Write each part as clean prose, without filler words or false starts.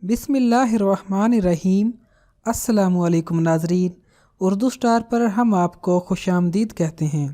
बिस्मिल्लाहिर्रहमानिर्रहीम। अस्सलामुअलैकुम नाज़रीन, उर्दू स्टार पर हम आपको खुशामदीद कहते हैं।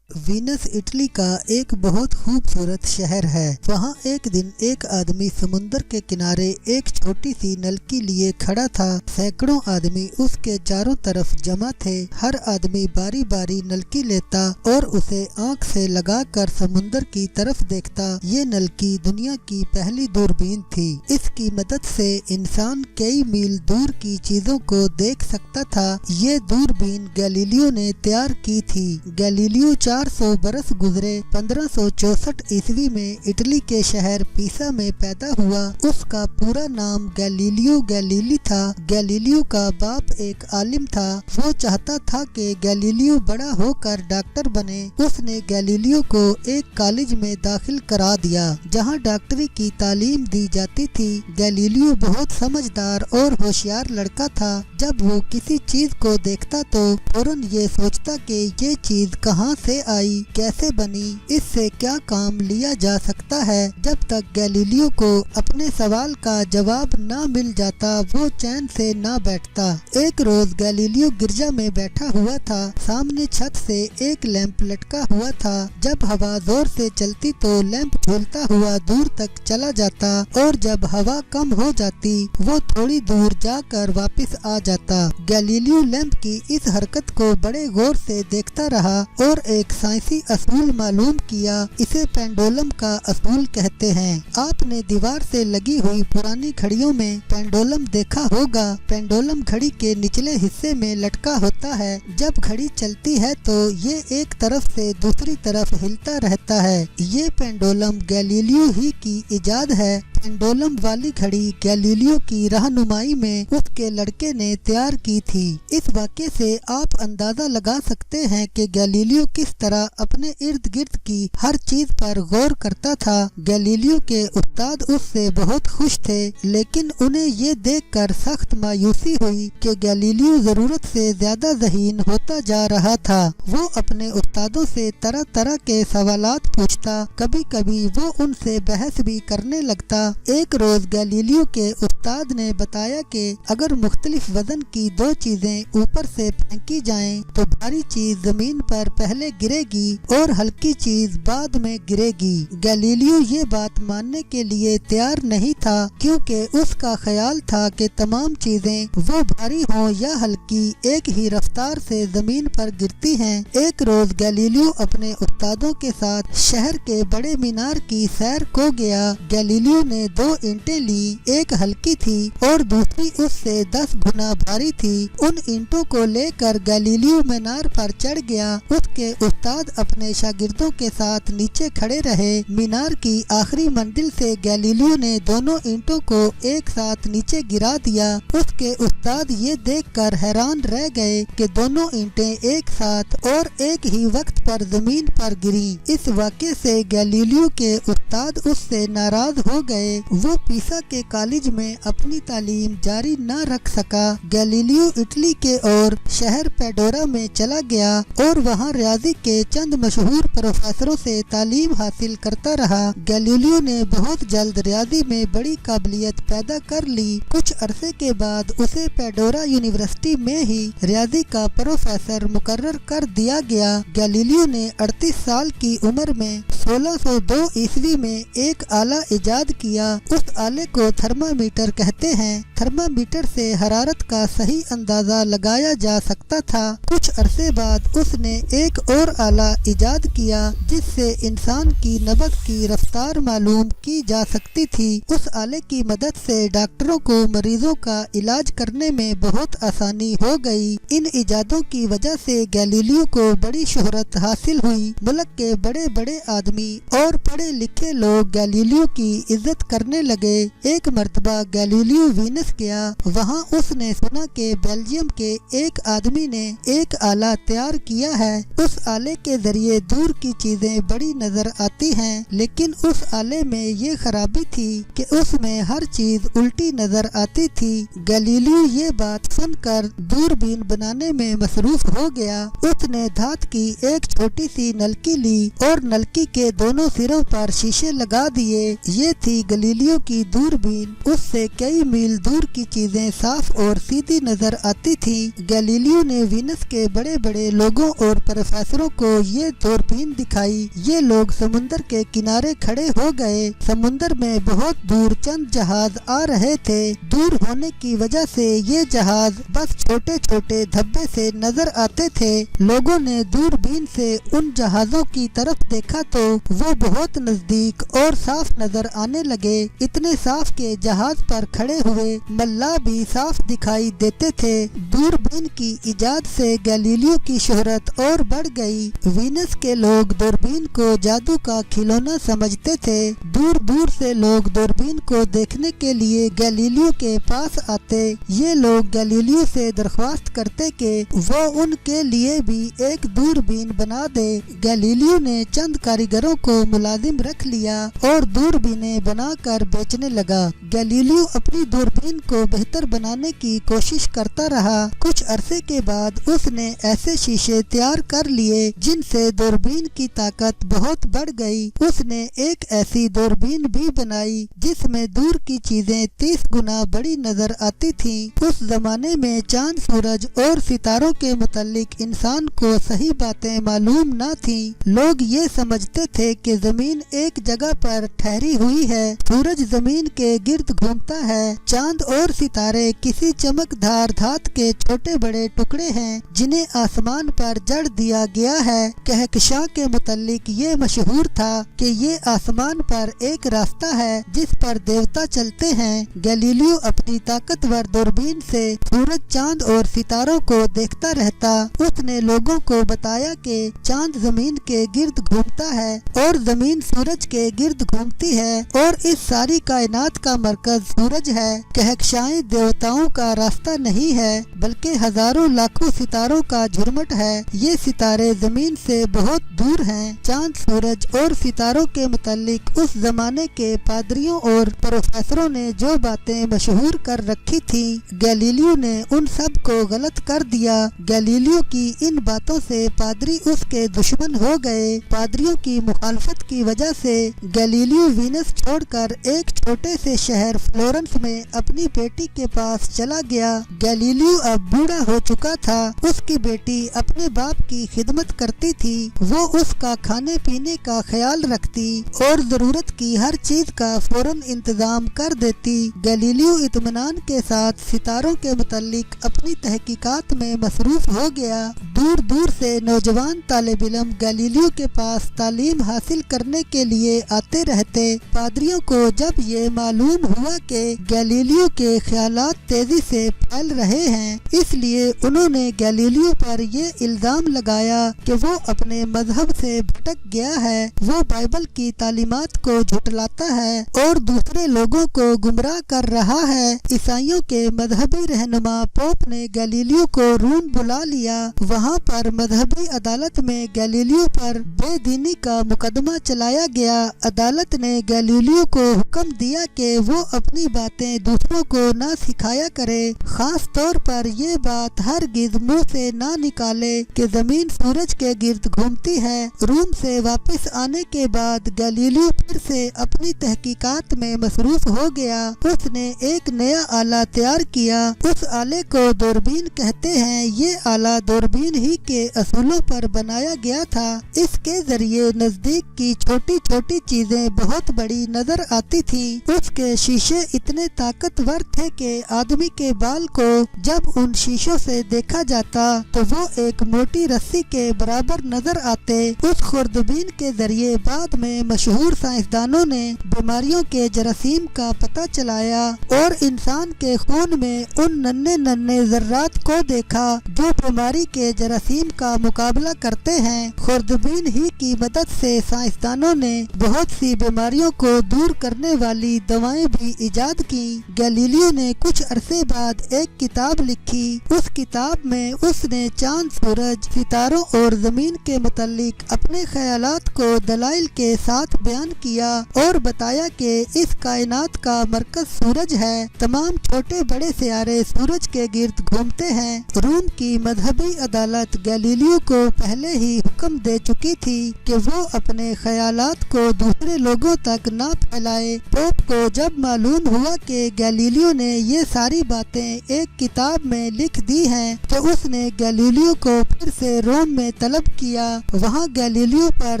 वीनस इटली का एक बहुत खूबसूरत शहर है। वहाँ एक दिन एक आदमी समुंदर के किनारे एक छोटी सी नलकी लिए खड़ा था। सैकड़ों आदमी उसके चारों तरफ जमा थे। हर आदमी बारी बारी नलकी लेता और उसे आंख से लगाकर समुंदर की तरफ देखता। ये नलकी दुनिया की पहली दूरबीन थी। इसकी मदद से इंसान कई मील दूर की चीजों को देख सकता था। ये दूरबीन गैलीलियो ने तैयार की थी। गैलीलियो 400 बरस गुजरे 1564 ईस्वी में इटली के शहर पीसा में पैदा हुआ। उसका पूरा नाम गैलीलियो गैलीली था। गैलीलियो का बाप एक आलिम था। वो चाहता था कि गैलीलियो बड़ा होकर डॉक्टर बने। उसने गैलीलियो को एक कॉलेज में दाखिल करा दिया जहां डॉक्टरी की तालीम दी जाती थी। गैलीलियो बहुत समझदार और होशियार लड़का था। जब वो किसी चीज को देखता तो फौरन ये सोचता कि ये चीज कहाँ से आई, कैसे बनी, इससे क्या काम लिया जा सकता है। जब तक गैलीलियो को अपने सवाल का जवाब ना मिल जाता वो चैन से ना बैठता। एक रोज गैलीलियो गिरजा में बैठा हुआ था। सामने छत से एक लैंप लटका हुआ था। जब हवा जोर से चलती तो लैंप झूलता हुआ दूर तक चला जाता और जब हवा कम हो जाती वो थोड़ी दूर जाकर वापस आ जाता। गैलीलियो लैंप की इस हरकत को बड़े गौर से देखता रहा और एक साइंसी असूल मालूम किया। इसे पेंडुलम का असूल कहते हैं। आपने दीवार से लगी हुई पुरानी घड़ियों में पेंडुलम देखा होगा। पेंडुलम घड़ी के निचले हिस्से में लटका होता है। जब घड़ी चलती है तो ये एक तरफ से दूसरी तरफ हिलता रहता है। ये पेंडुलम गैलीलियो ही की इजाद है। पेंडुलम वाली घड़ी गैलीलियो की रहनुमाई में उसके लड़के ने तैयार की थी। इस वाक़ये से आप अंदाजा लगा सकते हैं कि गैलीलियो किस तरह अपने इर्द गिर्द की हर चीज पर गौर करता था। गैलीलियो के उस्ताद उससे बहुत खुश थे, लेकिन उन्हें ये देखकर सख्त मायूसी हुई कि गैलीलियो जरूरत से ज्यादा ज़हीन होता जा रहा था। वो अपने उस्तादों से तरह तरह के सवालात पूछता। कभी कभी वो उनसे बहस भी करने लगता। एक रोज गैलीलियो के उस्ताद ने बताया कि अगर मुख्तलिफ वजन की दो चीजें ऊपर से फेंकी जाएं तो भारी चीज जमीन पर पहले गिरेगी और हल्की चीज बाद में गिरेगी। गैलीलियो ये बात मानने के लिए तैयार नहीं था, क्योंकि उसका ख्याल था कि तमाम चीजें वो भारी हों या हल्की एक ही रफ्तार से जमीन पर गिरती हैं। एक रोज गैलीलियो अपने उस्तादों के साथ शहर के बड़े मीनार की सैर को गया। गैलीलियो ने 2 ईंटें ली। एक हल्की थी और दूसरी उससे 10 गुना भारी थी। उन ईंटों को लेकर गैलीलियो मीनार पर चढ़ गया। उसके उस्ताद अपने शागिर्दों के साथ नीचे खड़े रहे। मीनार की आखिरी मंजिल से गैलीलियो ने दोनों ईंटों को एक साथ नीचे गिरा दिया। उसके उस्ताद ये देखकर हैरान रह गए कि दोनों ईंटें एक साथ और एक ही वक्त पर जमीन पर गिरी। इस वाक़ये से गैलीलियो के उस्ताद उससे नाराज हो गए। वो पीसा के कॉलेज में अपनी तालीम जारी न रख सका। गैलीलियो इटली के और शहर पेडोरा में चला गया और वहाँ रियाजी के चंद मशहूर प्रोफेसरों से तालीम हासिल करता रहा। गैलीलियो ने बहुत जल्द रियाजी में बड़ी काबिलियत पैदा कर ली। कुछ अरसे के बाद उसे पेडोरा यूनिवर्सिटी में ही रियाजी का प्रोफेसर मुकर्रर कर दिया गया। गैलीलियो ने 38 साल की उम्र में 1602 ईस्वी में एक आला इजाद किया। उस आले को थर्मामीटर कहते हैं। थर्मामीटर से हरारत का सही अंदाजा लगाया जा सकता था। कुछ अरसे बाद उसने एक और आला इजाद किया जिससे इंसान की नब्ज की रफ्तार मालूम की जा सकती थी। उस आले की मदद से डॉक्टरों को मरीजों का इलाज करने में बहुत आसानी हो गई। इन इजादों की वजह से गैलीलियो को बड़ी शोहरत हासिल हुई। मुल्क के बड़े बड़े आदमी आदमी और पढ़े लिखे लोग गैलीलियो की इज्जत करने लगे। एक मर्तबा गैलीलियो वीनस गया। वहाँ उसने सुना कि बेल्जियम के एक आदमी ने एक आला तैयार किया है। उस आले के जरिए दूर की चीजें बड़ी नजर आती हैं, लेकिन उस आले में ये खराबी थी कि उसमें हर चीज उल्टी नजर आती थी। गैलीलियो ये बात सुनकर दूरबीन बनाने में मसरूफ हो गया। उसने धात की एक छोटी सी नलकी ली और नलकी के दोनों सिरों पर शीशे लगा दिए। ये थी गैलीलियो की दूरबीन। उससे कई मील दूर की चीजें साफ और सीधी नजर आती थी। गैलीलियो ने वीनस के बड़े बड़े लोगों और प्रोफेसरों को ये दूरबीन दिखाई। ये लोग समुन्दर के किनारे खड़े हो गए। समुन्दर में बहुत दूर चंद जहाज आ रहे थे। दूर होने की वजह से ये जहाज बस छोटे छोटे धब्बे से नजर आते थे। लोगों ने दूरबीन से उन जहाजों की तरफ देखा तो वो बहुत नजदीक और साफ नजर आने लगे। इतने साफ के जहाज पर खड़े हुए मल्लाह भी साफ दिखाई देते थे। दूरबीन की इजाद से गैलीलियो की शोहरत और बढ़ गई। वीनस के लोग दूरबीन को जादू का खिलौना समझते थे। दूर दूर से लोग दूरबीन को देखने के लिए गैलीलियो के पास आते। ये लोग गैलीलियो से दरख्वास्त करते कि वो उनके लिए भी एक दूरबीन बना दे। गैलीलियो ने चंद कारीगरों को मुलाजिम रख लिया और दूरबीनें बनाकर बेचने लगा। गैलीलियो अपनी दूरबीन को बेहतर बनाने की कोशिश करता रहा। कुछ अरसे के बाद उसने ऐसे शीशे तैयार कर लिए जिनसे दूरबीन की ताकत बहुत बढ़ गई। उसने एक ऐसी दूरबीन भी बनाई जिसमें दूर की चीजें 30 गुना बड़ी नजर आती थीं। उस जमाने में चांद, सूरज और सितारों के मुतालिक इंसान को सही बातें मालूम न थीं। लोग ये समझते थे कि जमीन एक जगह पर ठहरी हुई है, सूरज जमीन के गिर्द घूमता है, चांद और सितारे किसी चमकदार धात के छोटे बड़े टुकड़े हैं जिन्हें आसमान पर जड़ दिया गया है। कहकशां के मुतालिक ये मशहूर था कि ये आसमान पर एक रास्ता है जिस पर देवता चलते हैं। गैलीलियो अपनी ताकतवर दूरबीन से सूरज, चांद और सितारों को देखता रहता। उसने लोगों को बताया कि चांद जमीन के गिर्द घूमता है और जमीन सूरज के गिर्द घूमती है और इस सारी कायनात का मरकज सूरज है। कहकशाएं देवताओं का रास्ता नहीं है बल्कि हजारों लाखों सितारों का झुरमुट है। ये सितारे जमीन से बहुत दूर हैं। चांद, सूरज और सितारों के मुतालिक उस जमाने के पादरियों और प्रोफेसरों ने जो बातें मशहूर कर रखी थी, गैलीलियो ने उन सब को गलत कर दिया। गैलीलियो की इन बातों से पादरी उसके दुश्मन हो गए। पादरियों की मुखालफत की वजह से गैलीलियो वीनस छोड़कर एक छोटे से शहर फ्लोरेंस में अपनी बेटी के पास चला गया। गैलीलियो अब बूढ़ा हो चुका था। उसकी बेटी अपने बाप की खिदमत करती थी। वो उसका खाने पीने का ख्याल रखती और जरूरत की हर चीज का फौरन इंतजाम कर देती। गैलीलियो इत्मीनान के साथ सितारों के मुतालिक अपनी तहकीकात में मसरूफ हो गया। दूर दूर से नौजवान तालिब इल्म गैलीलियो के पास तालीम हासिल करने के लिए आते रहते। पादरियों को जब ये मालूम हुआ कि गैलीलियो के ख्यालात तेजी से फैल रहे हैं, इसलिए उन्होंने गैलीलियो पर ये इल्जाम लगाया कि वो अपने मजहब से भटक गया है। वो बाइबल की तालीमात को झुटलाता है और दूसरे लोगों को गुमराह कर रहा है। ईसाइयों के मजहबी रहनुमा पोप ने गैलीलियो को रोम बुला लिया। वहाँ पर मजहबी अदालत में गैलीलियो पर बेदीनी का मुकदमा चलाया गया। अदालत ने गैलीलियो को हुक्म दिया कि वो अपनी बातें दूसरों को ना सिखाया करे। खास तौर पर ये बात हरगिज मुंह से ना निकाले कि जमीन सूरज के गिर्द घूमती है। रोम से वापस आने के बाद गैलीलियो फिर से अपनी तहकीकात में मसरूफ हो गया। उसने एक नया आला तैयार किया। उस आले को दूरबीन कहते हैं। ये आला दूरबीन ही के असूलों पर बनाया गया था। इसके जरिए नजदीक की छोटी छोटी चीजें बहुत बड़ी नजर आती थी। उसके शीशे इतने ताकतवर थे कि आदमी के बाल को जब उन शीशों से देखा जाता तो वो एक मोटी रस्सी के बराबर नजर आते। उस खुर्दबीन के जरिए बाद में मशहूर साइंसदानों ने बीमारियों के जरासीम का पता चलाया और इंसान के खून में उन नन्हे नन्हे जर्रात को देखा जो बीमारी के जरासीम का मुकाबला करते हैं। खुर्दबीन ही की मदद سے سائنسدانوں نے بہت سی بیماریوں کو دور کرنے والی دوائیں بھی ایجاد کی۔ گیلیلیو نے کچھ عرصے بعد ایک کتاب لکھی۔ اس کتاب میں اس نے چاند، سورج، ستاروں اور زمین کے متعلق اپنے خیالات کو دلائل کے ساتھ بیان کیا اور بتایا کہ اس کائنات کا مرکز سورج ہے۔ تمام چھوٹے بڑے سیارے سورج کے گرد گھومتے ہیں۔ روم کی مذہبی عدالت گیلیلیو کو پہلے ہی حکم دے چکی تھی کہ وہ اپنے خیالات کو دوسرے لوگوں تک نہ پھیلائے۔ پوپ کو جب معلوم ہوا کہ گیلیلیو نے یہ ساری باتیں ایک کتاب میں لکھ دی ہیں تو اس نے گیلیلیو کو پھر سے روم میں طلب کیا۔ وہاں گیلیلیو پر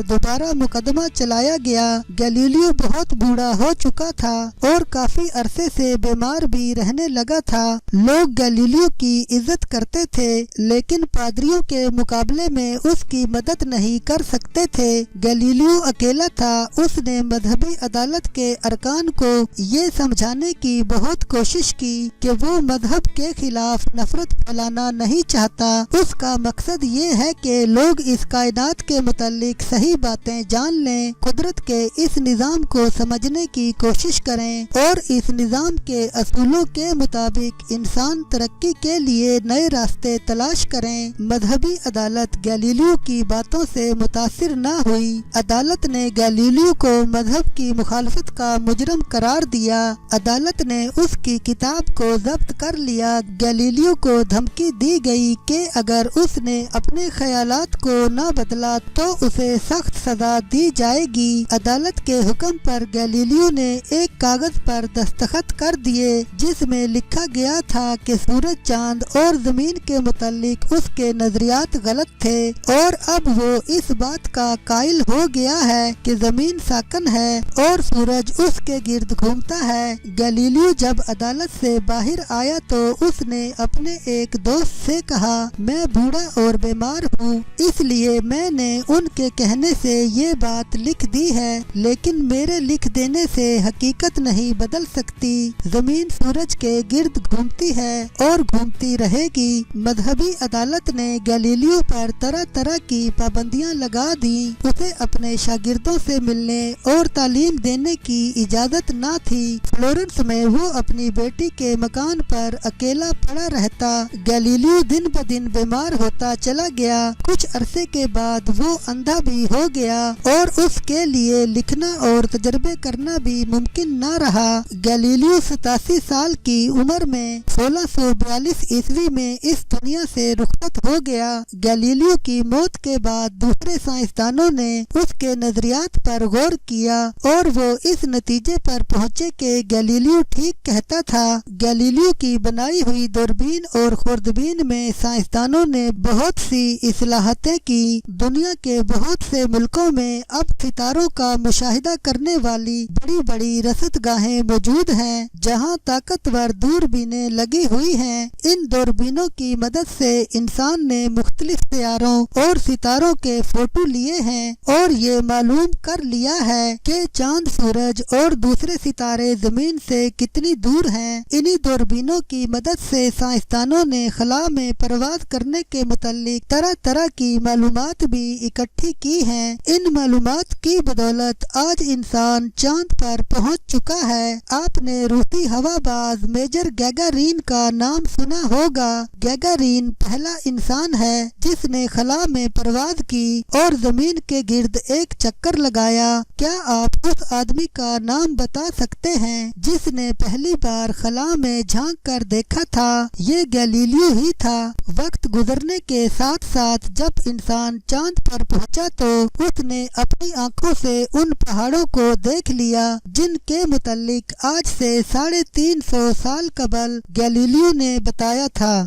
دوبارہ مقدمہ چلایا گیا۔ گیلیلیو بہت بوڑھا ہو چکا تھا اور کافی عرصے سے بیمار بھی رہنے لگا تھا۔ لوگ گیلیلیو کی عزت کرتے تھے لیکن پادریوں کے مقابلے میں اس کی مدد نہیں کر سکتے تھے۔ گیلیلیو اکیلا تھا۔ اس نے مذہبی عدالت کے ارکان کو یہ سمجھانے کی بہت کوشش کی کہ وہ مذہب کے خلاف نفرت پھیلانا نہیں چاہتا۔ اس کا مقصد یہ ہے کہ لوگ اس کائنات کے متعلق صحیح باتیں جان لیں، قدرت کے اس نظام کو سمجھنے کی کوشش کریں اور اس نظام کے اصولوں کے مطابق انسان ترقی کے لیے نئے راستے تلاش کریں۔ مذہبی عدالت گیلیلیو کی باتوں سے متاثر نہ ہوئی۔ عدالت نے گیلیلیو کو مذہب کی مخالفت کا مجرم قرار دیا۔ عدالت نے اس کی کتاب کو ضبط کر لیا۔ گیلیلیو کو دھمکی دی گئی کہ اگر اس نے اپنے خیالات کو نہ بدلا تو اسے سخت سزا دی جائے گی۔ عدالت کے حکم پر گیلیلیو نے ایک کاغذ پر دستخط کر دیے جس میں لکھا گیا تھا کہ سورج، چاند اور زمین کے متعلق اس کے نظریات غلط تھے اور اب وہ اس بات کا قائل ہو گیا ہے کہ زمین ساکن ہے اور سورج اس کے گرد گھومتا ہے۔ گیلیلیو جب عدالت سے باہر آیا تو اس نے اپنے ایک دوست سے کہا، میں بوڑھا اور بیمار ہوں، اس لیے میں نے ان کے کہنے سے یہ بات لکھ دی ہے، لیکن میرے لکھ دینے سے حقیقت نہیں بدل سکتی۔ زمین سورج کے گرد گھومتی ہے اور گھومتی رہے گی۔ مذہبی عدالت نے گیلیلیو پر طرح طرح کی پابندیاں لگا دیں۔ اسے اپنے شاگردوں سے ملنے اور تعلیم دینے کی اجازت نہ تھی۔ فلورنس میں وہ اپنی بیٹی کے مکان پر اکیلا پڑا رہتا۔ گیلیلیو دن بدن بیمار ہوتا چلا گیا۔ کچھ عرصے کے بعد وہ اندھا بھی ہو گیا اور اس کے لیے لکھنا اور تجربے کرنا بھی ممکن نہ رہا۔ گیلیلیو 87 سال کی عمر میں 1642 عیسوی میں اس دنیا سے رخصت ہو گیا۔ گیلیلیو کی موت کے بعد دوسرے سائنسدانوں نے اس کے نظریات پر غور کیا اور وہ اس نتیجے پر پہنچے کہ گیلیلیو ٹھیک کہتا تھا۔ گیلیلیو کی بنائی ہوئی دوربین اور خوردبین میں سائنسدانوں نے بہت سی اصلاحاتیں کی۔ دنیا کے بہت سے ملکوں میں اب ستاروں کا مشاہدہ کرنے والی بڑی بڑی رصدگاہیں موجود ہیں جہاں طاقتور دوربینیں لگی ہوئی ہیں۔ ان دوربینوں کی مدد سے انسان نے مختلف سیاروں اور ستاروں کے فوٹو لیے ہیں اور یہ معلوم کر لیا ہے کہ چاند، سورج اور دوسرے ستارے زمین سے کتنی دور ہیں۔ انہی دوربینوں کی مدد سے سائنسدانوں نے خلا میں پرواز کرنے کے متعلق طرح طرح کی معلومات بھی اکٹھی کی ہیں۔ ان معلومات کی بدولت آج انسان چاند پر پہنچ چکا ہے۔ آپ نے روسی ہوا باز میجر گیگارین کا نام سنا ہوگا۔ گیگارین پہلا انسان ہے جس نے خلا میں پرواز کی اور زمین کے گرد ایک چکر لگایا۔ کیا آپ اس آدمی کا نام بتا سکتے ہیں جس نے پہلی بار خلا میں جھانک کر دیکھا تھا؟ یہ گیلیلیو ہی تھا۔ وقت گزرنے کے ساتھ ساتھ جب انسان چاند پر پہنچا تو اس نے اپنی آنکھوں سے ان پہاڑوں کو دیکھ لیا جن کے متعلق آج سے 350 سال قبل گیلیلیو نے بتایا تھا۔